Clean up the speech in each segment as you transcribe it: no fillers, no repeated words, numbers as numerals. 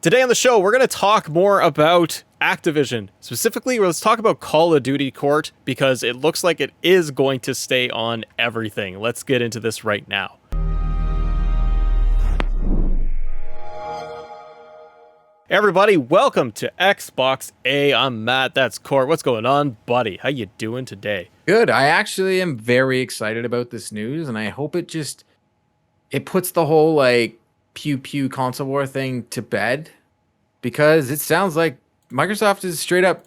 Today on the show, we're going to talk more about Activision. Specifically, let's talk about Call of Duty Court because it looks like it is going to stay on everything. Let's get into this right now. Hey everybody, welcome to Xbox A. I'm Matt, that's Court. What's going on, buddy? How you doing today? Good. I actually am very excited about this news, and I hope it puts the whole pew pew console war thing to bed, because it sounds like Microsoft is straight up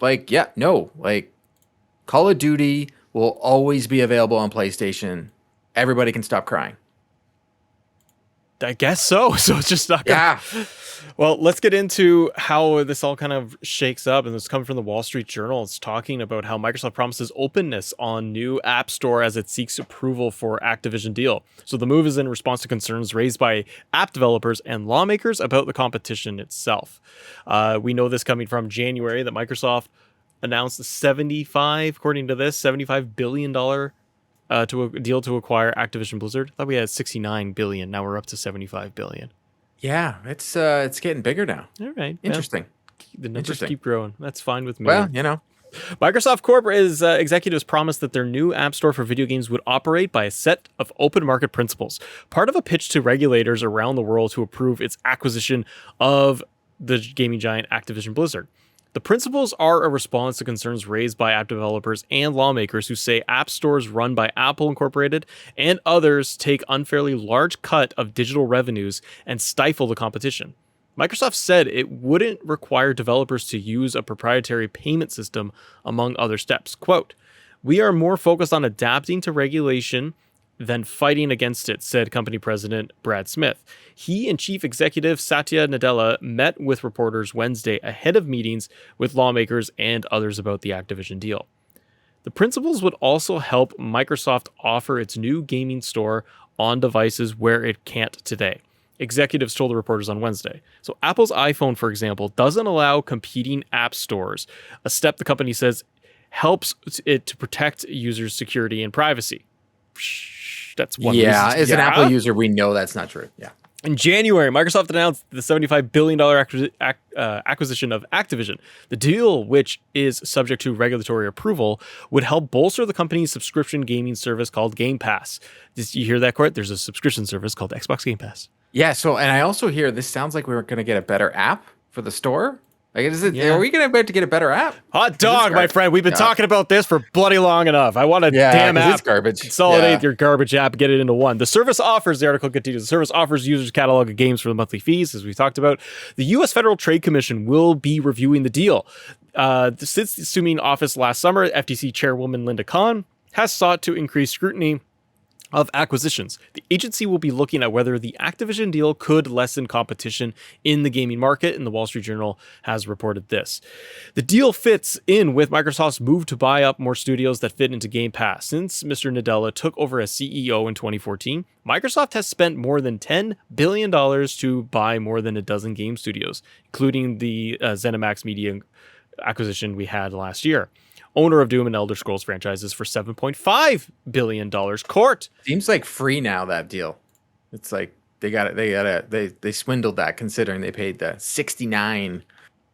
Call of Duty will always be available on PlayStation. Everybody can stop crying. I guess so. So it's just not gonna... Yeah. Well, let's get into how this all kind of shakes up. And this comes from the Wall Street Journal. It's talking about how Microsoft promises openness on new App Store as it seeks approval for Activision deal. So the move is in response to concerns raised by app developers and lawmakers about the competition itself. We know this coming from January that Microsoft announced according to this, $75 billion to a deal to acquire Activision Blizzard. I thought we had 69 billion. Now we're up to 75 billion. Yeah, it's getting bigger now. All right. Interesting. Well, the numbers keep growing. That's fine with me. Well, Microsoft Corp executives promised that their new app store for video games would operate by a set of open market principles, part of a pitch to regulators around the world to approve its acquisition of the gaming giant Activision Blizzard. The principles are a response to concerns raised by app developers and lawmakers who say app stores run by Apple Incorporated and others take unfairly large cut of digital revenues and stifle the competition. Microsoft said it wouldn't require developers to use a proprietary payment system, among other steps. Quote, "We are more focused on adapting to regulation than fighting against it," said company president Brad Smith. He and chief executive Satya Nadella met with reporters Wednesday ahead of meetings with lawmakers and others about the Activision deal. The principles would also help Microsoft offer its new gaming store on devices where it can't today, executives told the reporters on Wednesday. So Apple's iPhone, for example, doesn't allow competing app stores, a step the company says helps it to protect users' security and privacy. That's one reason. As an Apple user, we know that's not true. Yeah. In January, Microsoft announced the $75 billion acquisition of Activision. The deal, which is subject to regulatory approval, would help bolster the company's subscription gaming service called Game Pass. Did you hear that, Court? There's a subscription service called Xbox Game Pass. Yeah, and I also hear this sounds like we're going to get a better app for the store. Are we about to get a better app? Hot dog, my friend. We've been talking about this for bloody long enough. I want a damn app. It's garbage. Consolidate your garbage app, get it into one. The article continues, the service offers users a catalog of games for the monthly fees, as we talked about. The U.S. Federal Trade Commission will be reviewing the deal. Since assuming office last summer, FTC Chairwoman Linda Khan has sought to increase scrutiny of acquisitions. The agency will be looking at whether the Activision deal could lessen competition in the gaming market, and the Wall Street Journal has reported this. The deal fits in with Microsoft's move to buy up more studios that fit into Game Pass. Since Mr. Nadella took over as CEO in 2014, Microsoft has spent more than $10 billion to buy more than a dozen game studios, including the ZeniMax Media acquisition we had last year. Owner of Doom and Elder Scrolls franchises for $7.5 billion. Court. Seems like free now, that deal. It's like they swindled that, considering they paid the 69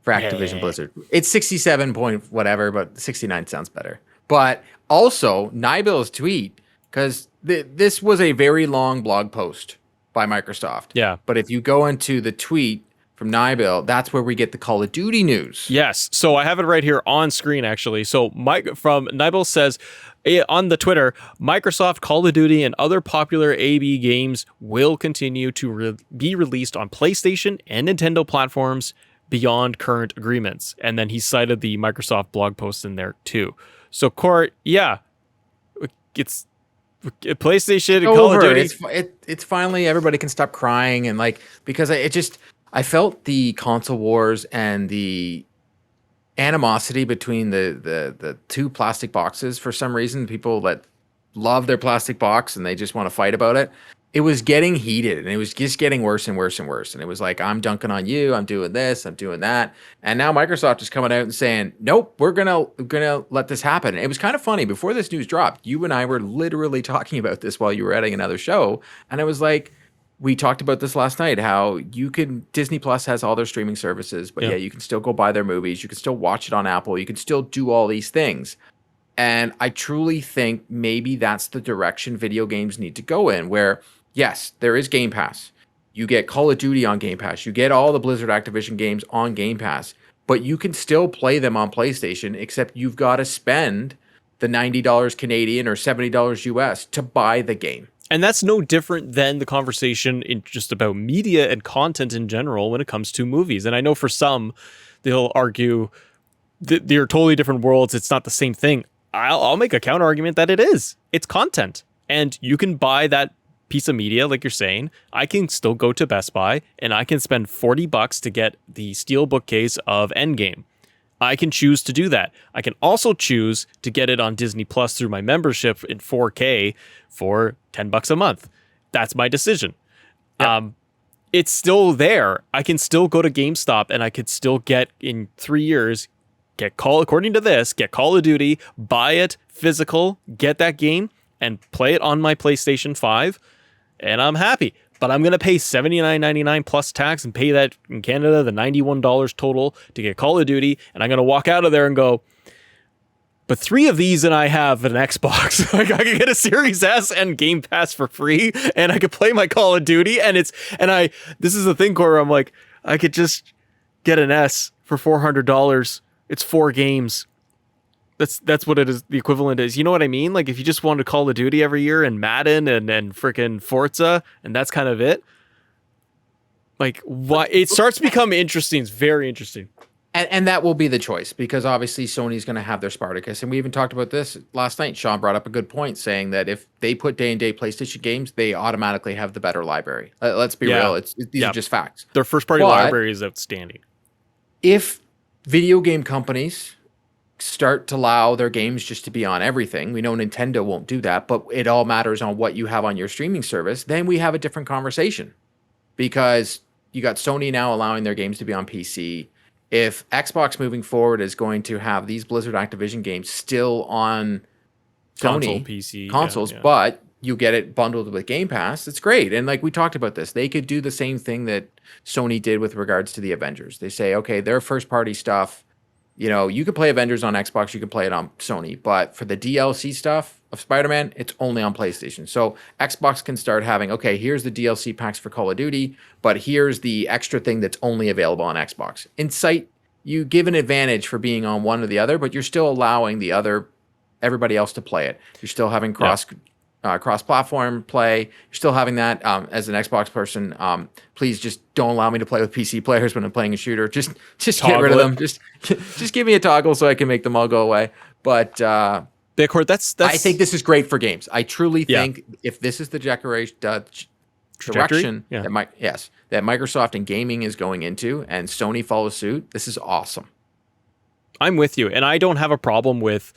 for Activision Blizzard. It's 67 point whatever, but 69 sounds better. But also Nibel's tweet, because this was a very long blog post by Microsoft. Yeah. But if you go into the tweet from Nibel, that's where we get the Call of Duty news. Yes. So I have it right here on screen, actually. So from Nibel says on the Twitter, Microsoft, Call of Duty, and other popular AB games will continue to be released on PlayStation and Nintendo platforms beyond current agreements. And then he cited the Microsoft blog post in there too. So Court, it's PlayStation and Call of Duty. It's finally, everybody can stop crying, and because I felt the console wars and the animosity between the two plastic boxes. For some reason, people that love their plastic box and they just want to fight about it. It was getting heated, and it was just getting worse and worse and worse. And it was like, I'm dunking on you. I'm doing this. I'm doing that. And now Microsoft is coming out and saying, nope, we're gonna let this happen. And it was kind of funny. Before this news dropped, you and I were literally talking about this while you were editing another show. And I was like, we talked about this last night, how you can Disney Plus has all their streaming services, but Yeah. yeah, you can still go buy their movies, you can still watch it on Apple, you can still do all these things. And I truly think maybe that's the direction video games need to go in, where yes, there is Game Pass. You get Call of Duty on Game Pass, you get all the Blizzard Activision games on Game Pass, but you can still play them on PlayStation, except you've got to spend the $90 Canadian or $70 US to buy the game. And that's no different than the conversation in just about media and content in general when it comes to movies. And I know for some, they'll argue that they're totally different worlds. It's not the same thing. I'll make a counter argument that it is. It's content. And you can buy that piece of media, like you're saying. I can still go to Best Buy and I can spend $40 to get the steel bookcase of Endgame. I can choose to do that. I can also choose to get it on Disney Plus through my membership in 4K for $10 a month. That's my decision. Yep. It's still there. I can still go to GameStop and I could still get in 3 years, according to this, get Call of Duty, buy it physical, get that game and play it on my PlayStation 5 and I'm happy. But I'm going to pay $79.99 plus tax and pay that in Canada, the $91 total to get Call of Duty. And I'm going to walk out of there and go, but 3 of these and I have an Xbox. Like I could get a Series S and Game Pass for free and I could play my Call of Duty. And this is the thing, Cora, I'm like, I could just get an S for $400. It's 4 games. That's what it is. The equivalent is. You know what I mean? Like if you just wanted Call of Duty every year and Madden and freaking Forza and that's kind of it. Like why it starts to become interesting. It's very interesting. And that will be the choice because obviously Sony's going to have their Spartacus. And we even talked about this last night. Sean brought up a good point saying that if they put day-and-day PlayStation games, they automatically have the better library. Let's be real. These are just facts. Their first-party library is outstanding. If video game companies start to allow their games just to be on everything, we know Nintendo won't do that, but it all matters on what you have on your streaming service, then we have a different conversation. Because you got Sony now allowing their games to be on PC. If Xbox moving forward is going to have these Blizzard Activision games still on Sony PC consoles, but you get it bundled with Game Pass, it's great. And like we talked about this, they could do the same thing that Sony did with regards to the Avengers. They say, okay, their first party stuff, you know, you can play Avengers on Xbox, you can play it on Sony, but for the DLC stuff of Spider-Man, it's only on PlayStation. So Xbox can start having, okay, here's the DLC packs for Call of Duty, but here's the extra thing that's only available on Xbox. In sight, you give an advantage for being on one or the other, but you're still allowing everybody else to play it. You're still having cross-platform play. You're still having that. As an Xbox person, please just don't allow me to play with PC players when I'm playing a shooter. Just get rid of them. Just give me a toggle so I can make them all go away. But Bitcoin, that's I think this is great for games. I truly think if this is the direction that Microsoft and gaming is going into, and Sony follows suit, this is awesome. I'm with you, and I don't have a problem with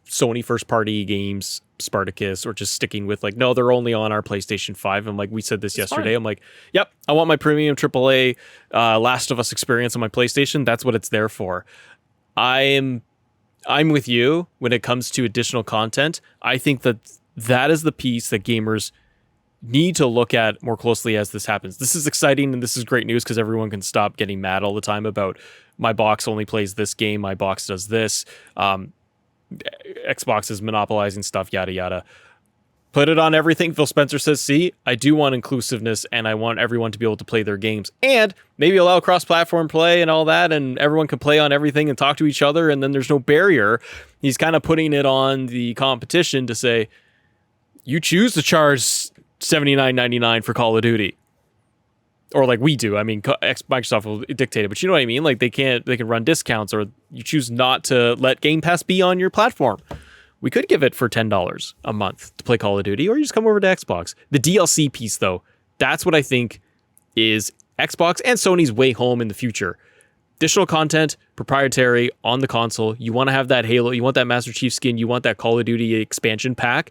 Sony first party games, Spartacus, or just sticking with like, no, they're only on our PlayStation 5. And like we said this yesterday, fine. I'm like, yep, I want my premium AAA Last of Us experience on my PlayStation. That's what it's there for. I'm with you when it comes to additional content. I think that is the piece that gamers need to look at more closely as this happens. This is exciting and this is great news because everyone can stop getting mad all the time about my box only plays this game, my box does this. Xbox is monopolizing stuff, yada yada. Put it on everything. Phil Spencer says, see, I do want inclusiveness and I want everyone to be able to play their games and maybe allow cross-platform play and all that, and everyone can play on everything and talk to each other and then there's no barrier. He's kind of putting it on the competition to say, you choose to charge $79.99 for Call of Duty. Or like we do. I mean, Microsoft will dictate it, but you know what I mean? Like they can run discounts, or you choose not to let Game Pass be on your platform. We could give it for $10 a month to play Call of Duty, or you just come over to Xbox. The DLC piece, though, that's what I think is Xbox and Sony's way home in the future. Additional content, proprietary on the console. You want to have that Halo, you want that Master Chief skin, you want that Call of Duty expansion pack,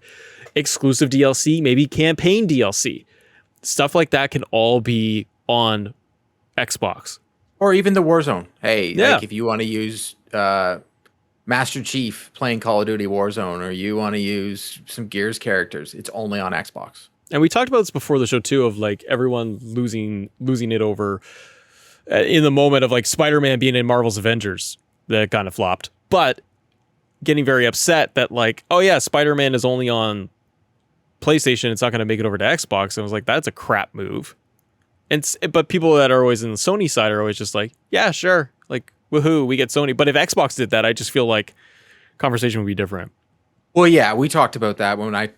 exclusive DLC, maybe campaign DLC. Stuff like that can all be on Xbox. Or even the Warzone. Hey, like if you want to use Master Chief playing Call of Duty Warzone, or you want to use some Gears characters, it's only on Xbox. And we talked about this before the show too, of like everyone losing it over in the moment of like Spider-Man being in Marvel's Avengers that kind of flopped, but getting very upset that like, oh yeah, Spider-Man is only on PlayStation, it's not going to make it over to Xbox. And I was like, that's a crap move. But people that are always in the Sony side are always just like, yeah, sure, like woohoo, we get Sony. But if Xbox did that, I just feel like conversation would be different. Well, yeah, we talked about that when I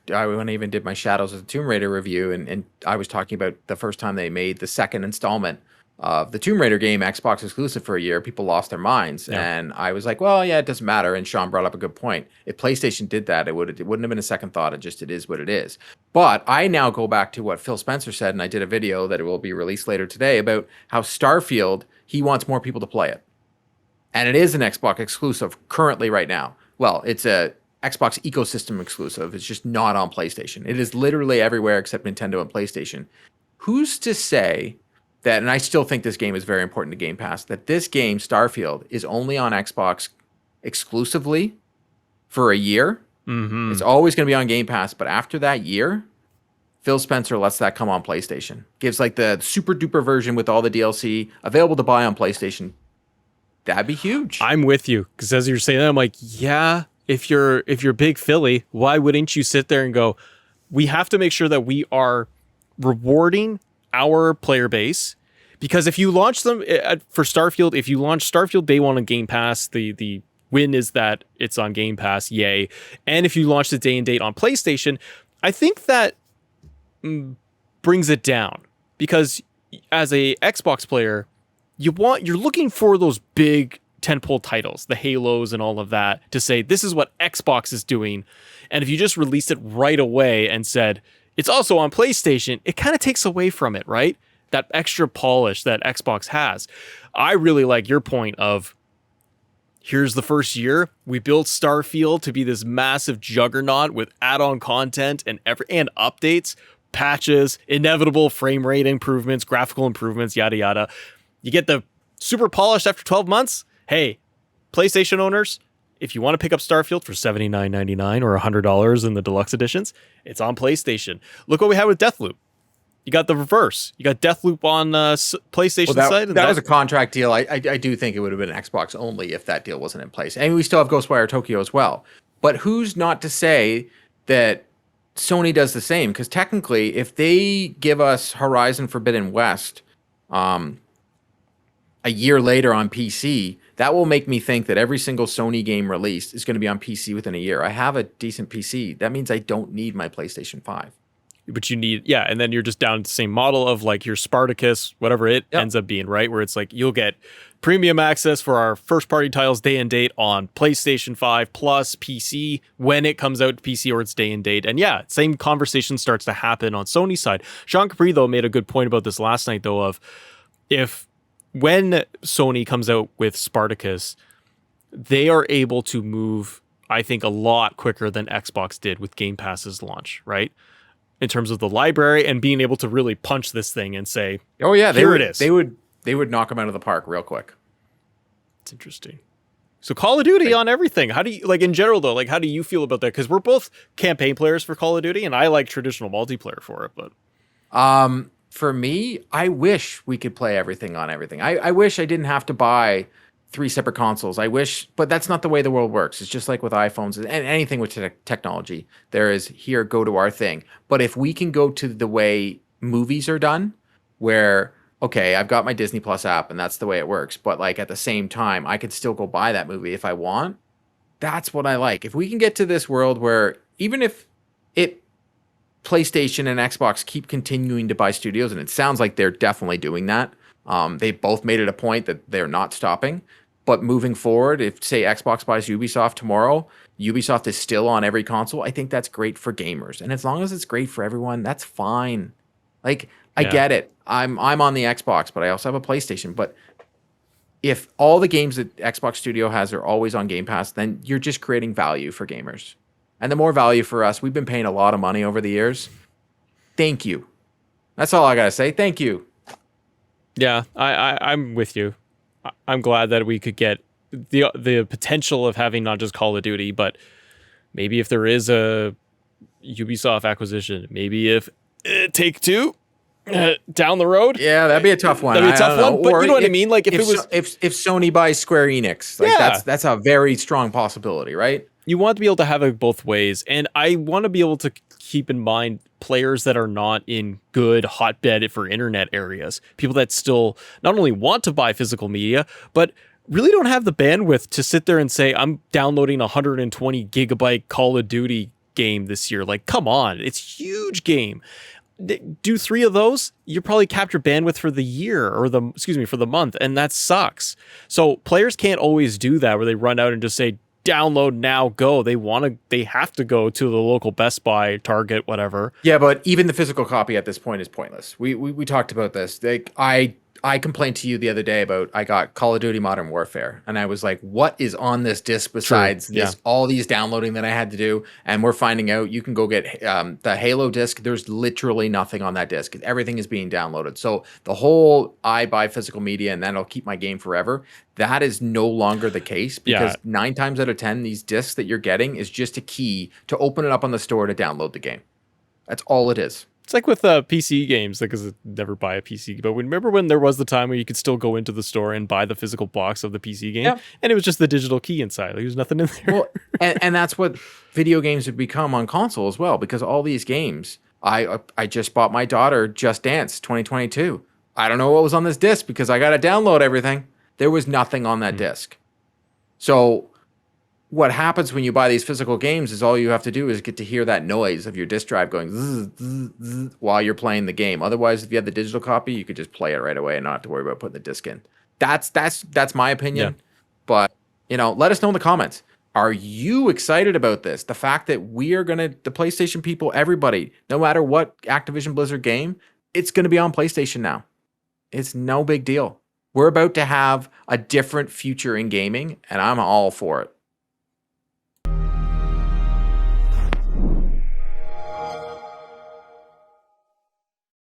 even did my Shadows of the Tomb Raider review, and I was talking about the first time they made the second installment of the Tomb Raider game Xbox exclusive for a year. People lost their minds, and I was like, well, yeah, it doesn't matter. And Sean brought up a good point. If PlayStation did that, it wouldn't have been a second thought. It is what it is. But I now go back to what Phil Spencer said, and I did a video that will be released later today about how Starfield, he wants more people to play it, and it is an Xbox exclusive currently right now. Well, it's a Xbox ecosystem exclusive. It's just not on PlayStation. It is literally everywhere except Nintendo and PlayStation. Who's to say that, and I still think this game is very important to Game Pass, that this game, Starfield, is only on Xbox exclusively for a year? Mm-hmm. It's always going to be on Game Pass, but after that year, Phil Spencer lets that come on PlayStation. Gives like the super duper version with all the DLC available to buy on PlayStation. That'd be huge. I'm with you, because as you're saying that, I'm like, yeah, if you're big Philly, why wouldn't you sit there and go, we have to make sure that we are rewarding our player base? Because if you launch them for Starfield, if you launch Starfield day one on Game Pass, the win is that it's on Game Pass, yay. And if you launch the day and date on PlayStation, I think that brings it down, because as a Xbox player, you're looking for those big tentpole titles, the Halos and all of that, to say this is what Xbox is doing. And if you just released it right away and said it's also on PlayStation, it kind of takes away from it, right? That extra polish that Xbox has. I really like your point of, here's the first year, we built Starfield to be this massive juggernaut with add-on content and updates, patches, inevitable frame rate improvements, graphical improvements, yada yada. You get the super polished after 12 months. Hey, PlayStation owners, if you want to pick up Starfield for $79.99 or $100 in the deluxe editions, it's on PlayStation. Look what we had with Deathloop. You got the reverse. You got Deathloop on PlayStation side. That was a contract deal. I do think it would have been Xbox only if that deal wasn't in place. And we still have Ghostwire Tokyo as well. But who's not to say that Sony does the same? Because technically, if they give us Horizon Forbidden West a year later on PC, that will make me think that every single Sony game released is going to be on PC within a year. I have a decent PC. That means I don't need my PlayStation 5. But you need, yeah, and then you're just down to the same model of like your Spartacus, whatever it ends up being, right? Where it's like you'll get premium access for our first party titles day and date on PlayStation 5 plus PC when it comes out to PC, or it's day and date. And yeah, same conversation starts to happen on Sony's side. Sean Capri, though, made a good point about this last night, though, of when Sony comes out with Spartacus, they are able to move, I think, a lot quicker than Xbox did with Game Pass's launch, right? In terms of the library and being able to really punch this thing and say, oh yeah, it is. They would knock them out of the park real quick. It's interesting. So Call of Duty on everything. How do you, like, in general though, like how do you feel about that? Because we're both campaign players for Call of Duty, and I like traditional multiplayer for it. But for me, I wish we could play everything on everything. I wish I didn't have to buy 3 separate consoles. I wish, but that's not the way the world works. It's just like with iPhones and anything with technology. There is, here, go to our thing. But if we can go to the way movies are done, where, okay, I've got my Disney Plus app and that's the way it works, but like at the same time, I could still go buy that movie if I want. That's what I like. If we can get to this world where even if PlayStation and Xbox keep continuing to buy studios, and it sounds like they're definitely doing that. They both made it a point that they're not stopping. But moving forward, if, say, Xbox buys Ubisoft tomorrow, Ubisoft is still on every console, I think that's great for gamers. And as long as it's great for everyone, that's fine. Like, I get it. I'm on the Xbox, but I also have a PlayStation. But if all the games that Xbox Studio has are always on Game Pass, then you're just creating value for gamers. And the more value for us, we've been paying a lot of money over the years. Thank you. That's all I got to say. Thank you. Yeah, I'm with you. I'm glad that we could get the potential of having not just Call of Duty, but maybe if there is a Ubisoft acquisition, maybe if Take-Two down the road. Yeah, that'd be a tough one. That'd be a tough one, but Or you know what I mean? Like, if it was... if Sony buys Square Enix, like Yeah. that's a very strong possibility, right? You want to be able to have it both ways, and I want to be able to keep in mind players that are not in good hotbed for internet areas, people that still not only want to buy physical media, but really don't have the bandwidth to sit there and say, I'm downloading a 120 gigabyte Call of Duty game this year. Like, come on, it's a huge game. Do 3 of those, you probably capture bandwidth for the year, or for the month, and that sucks. So players can't always do that where they run out and just say, download now, go. They have to go to the local Best Buy, Target, whatever. Yeah, but even the physical copy at this point is pointless. We talked about this. Like, I complained to you the other day about, I got Call of Duty Modern Warfare, and I was like, what is on this disc besides this, all these downloading that I had to do? And we're finding out you can go get the Halo disc. There's literally nothing on that disc. Everything is being downloaded. So the whole, I buy physical media and then I'll keep my game forever, that is no longer the case, because 9 times out of 10, these discs that you're getting is just a key to open it up on the store to download the game. That's all it is. It's like with PC games, because I never buy a PC. But remember when there was the time where you could still go into the store and buy the physical box of the PC game, and it was just the digital key inside. Like, there's nothing in there. Well, and that's what video games have become on console as well, because all these games, I just bought my daughter Just Dance 2022. I don't know what was on this disc because I got to download everything. There was nothing on that disc. So what happens when you buy these physical games is all you have to do is get to hear that noise of your disc drive going zzz, zzz, zzz, while you're playing the game. Otherwise, if you had the digital copy, you could just play it right away and not have to worry about putting the disc in. That's my opinion. But, let us know in the comments. Are you excited about this? The fact that we are the PlayStation people, everybody, no matter what Activision Blizzard game, it's going to be on PlayStation now. It's no big deal. We're about to have a different future in gaming, and I'm all for it.